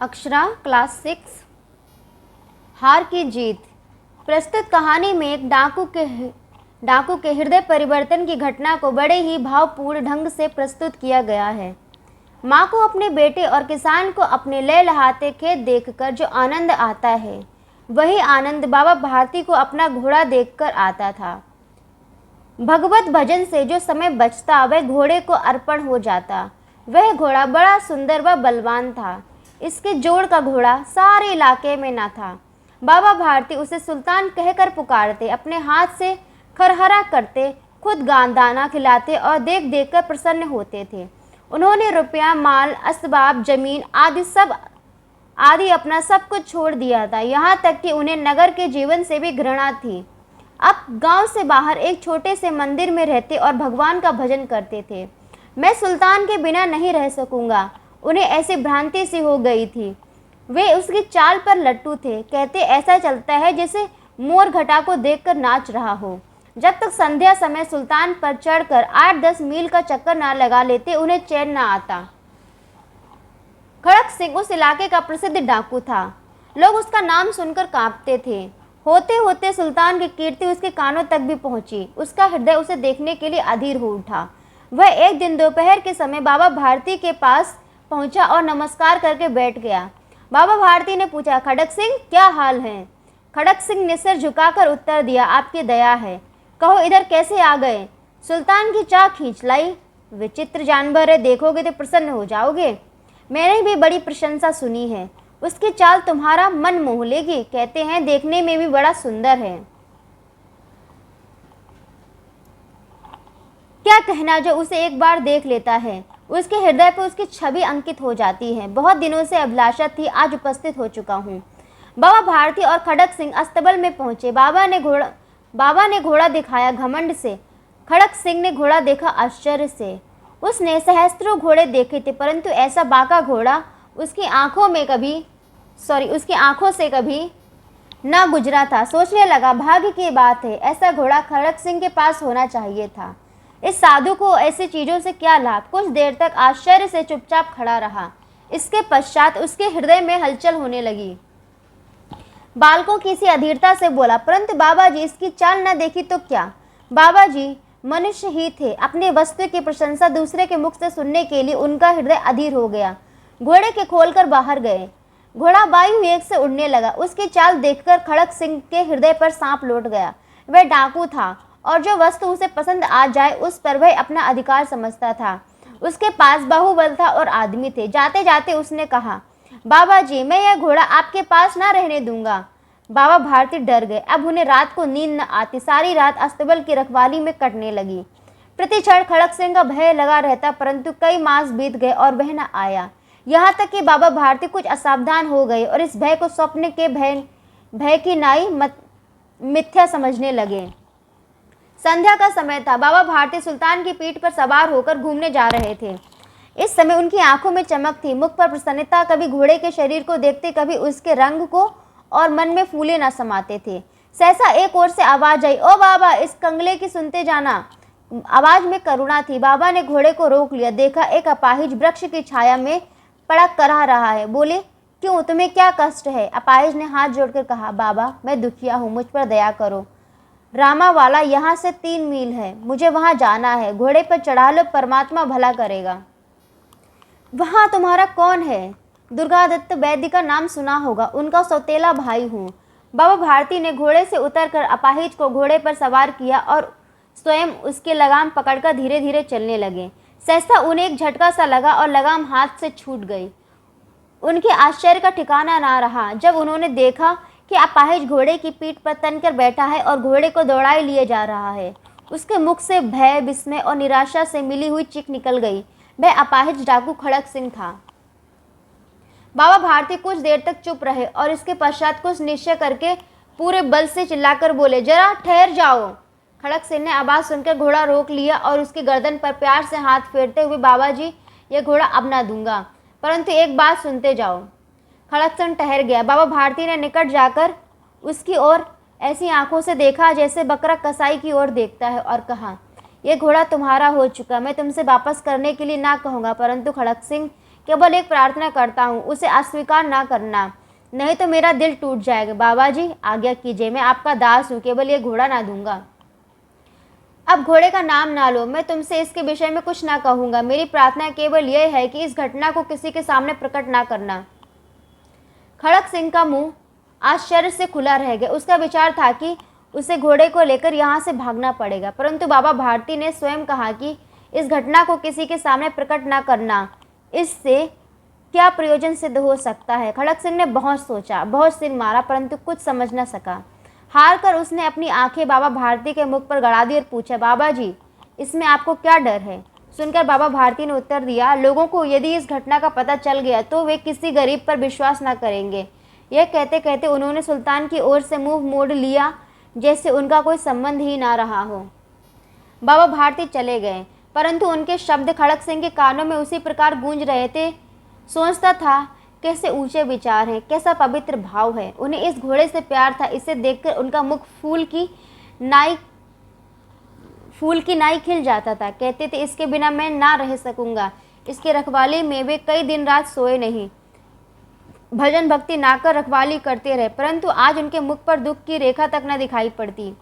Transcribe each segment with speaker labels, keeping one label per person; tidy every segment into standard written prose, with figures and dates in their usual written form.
Speaker 1: Akshara class 6। हार की जीत। प्रस्तुत कहानी में एक डाकू के हृदय परिवर्तन की घटना को बड़े ही भावपूर्ण ढंग से प्रस्तुत किया गया है। माँ को अपने बेटे और किसान को अपने लहलहाते खेत देखकर जो आनंद आता है, वही आनंद बाबा भारती को अपना घोड़ा देखकर आता था। भगवत भजन से जो समय बचता वह घोड़े को अर्पण हो जाता। वह घोड़ा बड़ा सुंदर व बलवान था। इसके जोड़ का घोड़ा सारे इलाके में न था। बाबा भारती उसे सुल्तान कहकर पुकारते, अपने हाथ से खरहरा करते, खुद दाना खिलाते और देख देख कर प्रसन्न होते थे। उन्होंने रुपया, माल, असबाब, जमीन आदि अपना सब कुछ छोड़ दिया था। यहाँ तक कि उन्हें नगर के जीवन से भी घृणा थी। अब गांव से बाहर एक छोटे से मंदिर में रहते और भगवान का भजन करते थे। मैं सुल्तान के बिना नहीं रह सकूंगा, उन्हें ऐसी भ्रांति सी हो गई थी। वे उसकी चाल पर लट्टू थे। कहते ऐसा चलता है जैसे मोर घटा को देखकर नाच रहा हो। जब तक संध्या समय सुल्तान पर चढ़कर 8-10 मील का चक्कर ना लगा लेते, उन्हें चैन ना आता। खड़क सिंह उस इलाके का प्रसिद्ध डाकू था। लोग उसका नाम सुनकर कांपते थे। होते होते सुल्तान की कीर्ति उसके कानों तक भी पहुंची। उसका हृदय उसे देखने के लिए अधीर हो उठा। वह एक दिन दोपहर के समय बाबा भारती के पास पहुंचा और नमस्कार करके बैठ गया। बाबा भारती ने पूछा, खड़क सिंह क्या हाल है? खड़क सिंह ने सिर झुकाकर उत्तर दिया, आपकी दया है। कहो इधर कैसे आ गए? सुल्तान की चाह खींच लाई। विचित्र जानवर है, देखोगे तो प्रसन्न हो जाओगे। मैंने भी बड़ी प्रशंसा सुनी है। उसकी चाल तुम्हारा मन मोह लेगी। कहते हैं देखने में भी बड़ा सुंदर है। क्या कहना जो उसे एक बार देख लेता है, उसके हृदय पर उसकी छवि अंकित हो जाती है। बहुत दिनों से अभिलाषा थी, आज उपस्थित हो चुका हूँ। बाबा भारती और खड़क सिंह अस्तबल में पहुंचे। बाबा ने घोड़ा दिखाया घमंड से। खड़क सिंह ने घोड़ा देखा आश्चर्य से। उसने सहस्त्रों घोड़े देखे थे, परंतु ऐसा बाका घोड़ा उसकी आंखों से कभी न गुजरा था। सोचने लगा, भाग्य की बात है, ऐसा घोड़ा खड़क सिंह के पास होना चाहिए था। इस साधु को ऐसी चीजों से क्या लाभ? कुछ देर तक आश्चर्य से चुपचाप खड़ा रहा। इसके पश्चात उसके हृदय में हलचल होने लगी। बालकों की सी अधीरता से बोला, परंतु बाबा जी इसकी चाल न देखी तो क्या? बाबा जी मनुष्य ही थे। अपने वस्तु की प्रशंसा दूसरे के मुख से सुनने के लिए उनका हृदय अधीर हो गया। घोड़े के खोलकर बाहर गए। घोड़ा वायु वेग से उड़ने लगा। उसकी चाल देखकर खड़क सिंह के हृदय पर सांप लौट गया। वह डाकू था और जो वस्तु उसे पसंद आ जाए उस पर वह अपना अधिकार समझता था। उसके पास बाहुबल था और आदमी थे। जाते जाते उसने कहा, बाबा जी मैं यह घोड़ा आपके पास ना रहने दूंगा। बाबा भारती डर गए। अब उन्हें रात को नींद न आती। सारी रात अस्तबल की रखवाली में कटने लगी। प्रति क्षण खड़क सिंह का भय लगा रहता, परंतु कई मास बीत गए और वह न आया। यहाँ तक कि बाबा भारती कुछ असावधान हो गए और इस भय को स्वप्न के भय की नाई मिथ्या समझने लगे। संध्या का समय था। बाबा भारती सुल्तान की पीठ पर सवार होकर घूमने जा रहे थे। इस समय उनकी आंखों में चमक थी, मुख पर प्रसन्नता। कभी घोड़े के शरीर को देखते, कभी उसके रंग को, और मन में फूले न समाते थे। सहसा एक ओर से आवाज आई, ओ बाबा इस कंगले की सुनते जाना। आवाज में करुणा थी। बाबा ने घोड़े को रोक लिया। देखा एक अपाहिज वृक्ष की छाया में पड़ा कराह रहा है। बोले, क्यों, तुम्हें क्या कष्ट है? अपाहिज ने हाथ जोड़कर कहा, बाबा मैं दुखिया हूँ, मुझ पर दया करो। रामावाला यहाँ से 3 मील है, मुझे वहाँ जाना है। घोड़े पर चढ़ा लो, परमात्मा भला करेगा। वहाँ तुम्हारा कौन है? दुर्गादत्त वैद्य का नाम सुना होगा, उनका सौतेला भाई हूँ। बाबा भारती ने घोड़े से उतरकर अपाहिज को घोड़े पर सवार किया और स्वयं उसके लगाम पकड़कर धीरे धीरे चलने लगे। सहसा उन्हें एक झटका सा लगा और लगाम हाथ से छूट गई। उनके आश्चर्य का ठिकाना ना रहा जब उन्होंने देखा कि अपाहिज घोड़े की पीठ पर तनकर बैठा है और घोड़े को दौड़ाए लिए जा रहा है। उसके मुख से भय, विस्मय और निराशा से मिली हुई चीख निकल गई। वह अपाहिज डाकू खड़क सिंह था। बाबा भारती कुछ देर तक चुप रहे और इसके पश्चात कुछ निश्चय करके पूरे बल से चिल्लाकर बोले, जरा ठहर जाओ। खड़क सिंह ने आवाज सुनकर घोड़ा रोक लिया और उसकी गर्दन पर प्यार से हाथ फेरते हुए, बाबा जी यह घोड़ा अब ना दूंगा, परंतु एक बात सुनते जाओ। खड़क सिंह ठहर गया। बाबा भारती ने निकट जाकर उसकी ओर ऐसी आंखों से देखा जैसे बकरा कसाई की ओर देखता है और कहा, यह घोड़ा तुम्हारा हो चुका। मैं तुमसे वापस करने के लिए ना कहूँगा, परंतु खड़क सिंह केवल एक प्रार्थना करता हूँ, उसे अस्वीकार ना करना, नहीं तो मेरा दिल टूट जाएगा। बाबा जी आज्ञा कीजिए, मैं आपका दास हूँ, केवल ये घोड़ा ना दूंगा। अब घोड़े का नाम ना लो, मैं तुमसे इसके विषय में कुछ ना कहूंगा। मेरी प्रार्थना केवल यह है कि इस घटना को किसी के सामने प्रकट ना करना। खड़क सिंह का मुंह आश्चर्य से खुला रह गया। उसका विचार था कि उसे घोड़े को लेकर यहाँ से भागना पड़ेगा, परंतु बाबा भारती ने स्वयं कहा कि इस घटना को किसी के सामने प्रकट ना करना, इससे क्या प्रयोजन सिद्ध हो सकता है। खड़क सिंह ने बहुत सोचा, बहुत सिर मारा, परंतु कुछ समझ न सका। हार कर उसने अपनी आंखें बाबा भारती के मुख पर गड़ा दी और पूछा, बाबा जी इसमें आपको क्या डर है। सुनकर बाबा भारती ने उत्तर दिया, लोगों को यदि इस घटना का पता चल गया तो वे किसी गरीब पर विश्वास न करेंगे। यह कहते कहते उन्होंने सुल्तान की ओर से मुंह मोड़ लिया, जैसे उनका कोई संबंध ही ना रहा हो। बाबा भारती चले गए, परंतु उनके शब्द खड़क सिंह के कानों में उसी प्रकार गूंज रहे थे। सोचता था, कैसे ऊंचे विचार हैं, कैसा पवित्र भाव है। उन्हें इस घोड़े से प्यार था। इसे देखकर उनका मुख फूल की नाई खिल जाता था। कहते थे, इसके बिना मैं ना रह सकूंगा। इसके रखवाली में वे कई दिन रात सोए नहीं, भजन भक्ति ना कर रखवाली करते रहे, परंतु आज उनके मुख पर दुख की रेखा तक न दिखाई पड़ती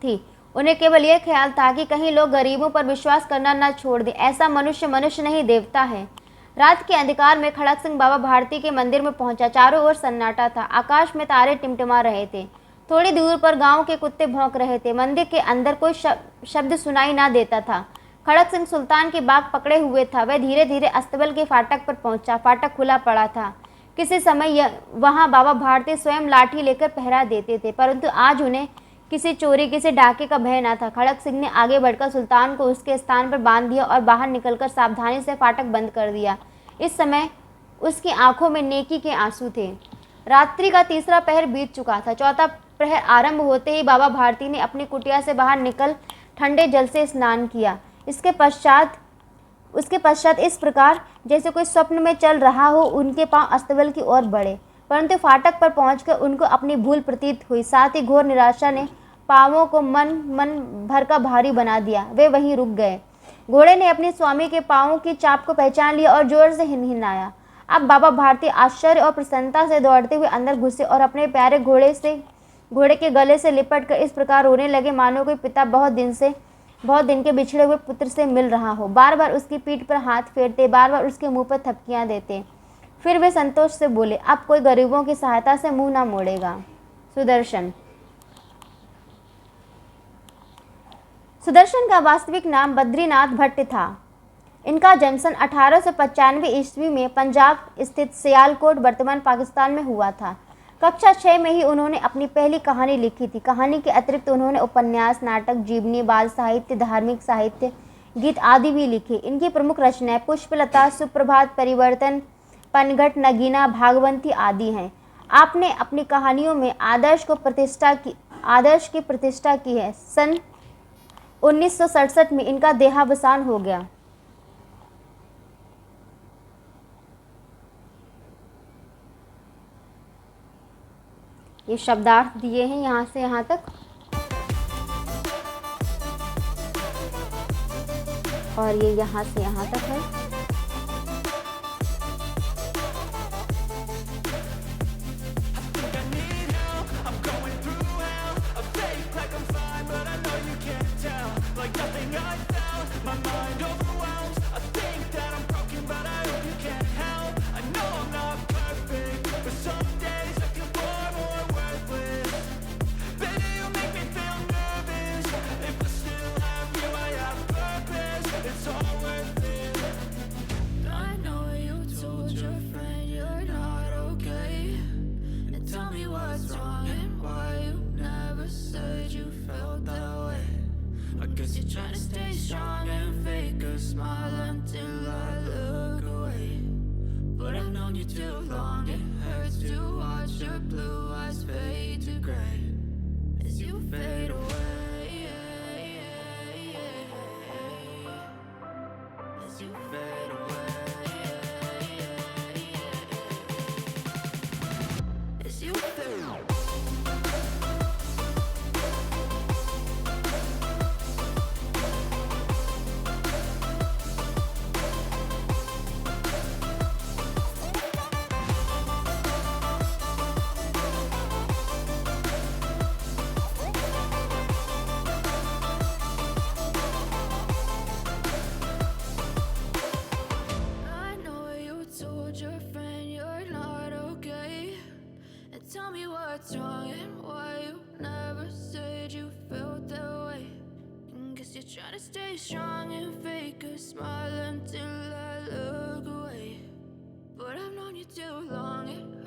Speaker 1: थी। उन्हें केवल यह ख्याल था कि कहीं लोग गरीबों पर विश्वास करना न छोड़ दें। ऐसा मनुष्य नहीं देवता है। रात के अंधकार में खड़क सिंह बाबा भारती के मंदिर में पहुंचा। चारों ओर सन्नाटा था। आकाश में तारे टिमटिमा रहे थे। थोड़ी दूर पर गांव के कुत्ते भौंक रहे थे। मंदिर के अंदर कोई शब्द सुनाई ना देता था। खड़क सिंह सुल्तान की बाग पकड़े हुए था। वह धीरे धीरे अस्तबल के फाटक पर पहुंचा। फाटक खुला पड़ा था। किसी समय वहां बाबा भारती स्वयं लाठी लेकर पहरा देते थे, परंतु आज उन्हें किसी चोरी, किसी डाके का भय न था। खड़क सिंह ने आगे बढ़कर सुल्तान को उसके स्थान पर बांध दिया और बाहर निकलकर सावधानी से फाटक बंद कर दिया। इस समय उसकी आंखों में नेकी के आंसू थे। रात्रि का तीसरा पहर बीत चुका था। चौथा प्रहर आरंभ होते ही बाबा भारती ने अपनी कुटिया से बाहर निकल ठंडे जल से स्नान किया। उसके पश्चात इस प्रकार जैसे कोई स्वप्न में चल रहा हो, उनके पांव अस्तबल की ओर बढ़े, परंतु फाटक पर पहुंचकर उनको अपनी भूल प्रतीत हुई। साथ ही घोर निराशा ने पांवों को मन भर का भारी बना दिया। वे वहीं रुक गए। घोड़े ने अपने स्वामी के पांवों की चाप को पहचान लिया और जोर से हिनहिनाया। अब बाबा भारती आश्चर्य और प्रसन्नता से दौड़ते हुए अंदर घुसे और अपने प्यारे घोड़े के गले से लिपट कर इस प्रकार रोने लगे, मानो कोई पिता बहुत दिन के बिछड़े हुए पुत्र से मिल रहा हो। बार बार उसकी पीठ पर हाथ फेरते, बार बार उसके मुंह पर थपकियां देते। फिर वे संतोष से बोले, अब कोई गरीबों की सहायता से मुंह ना मोड़ेगा। सुदर्शन का वास्तविक नाम बद्रीनाथ भट्ट था। इनका जन्म सन 1895 ईस्वी में पंजाब स्थित सियालकोट वर्तमान पाकिस्तान में हुआ था। कक्षा 6 में ही उन्होंने अपनी पहली कहानी लिखी थी। कहानी के अतिरिक्त उन्होंने उपन्यास, नाटक, जीवनी, बाल साहित्य, धार्मिक साहित्य, गीत आदि भी लिखे। इनकी प्रमुख रचनाएं पुष्पलता, सुप्रभात, परिवर्तन, पनघट, नगीना, भागवंती आदि हैं। आपने अपनी कहानियों में आदर्श की प्रतिष्ठा की है। सन 1967 में इनका देहावसान हो गया। ये शब्दार्थ दिए हैं यहाँ से यहाँ तक, और ये यहाँ से यहाँ तक है।
Speaker 2: You're trying to stay strong and fake a smile until I look away. But I've known you too long, it hurts to watch your blue eyes fade to gray as you fade away. As you fade away. As you fade away. what's wrong and why you never said you felt that way. And guess you're trying to stay strong and fake a smile until I look away. But I've known you too long, it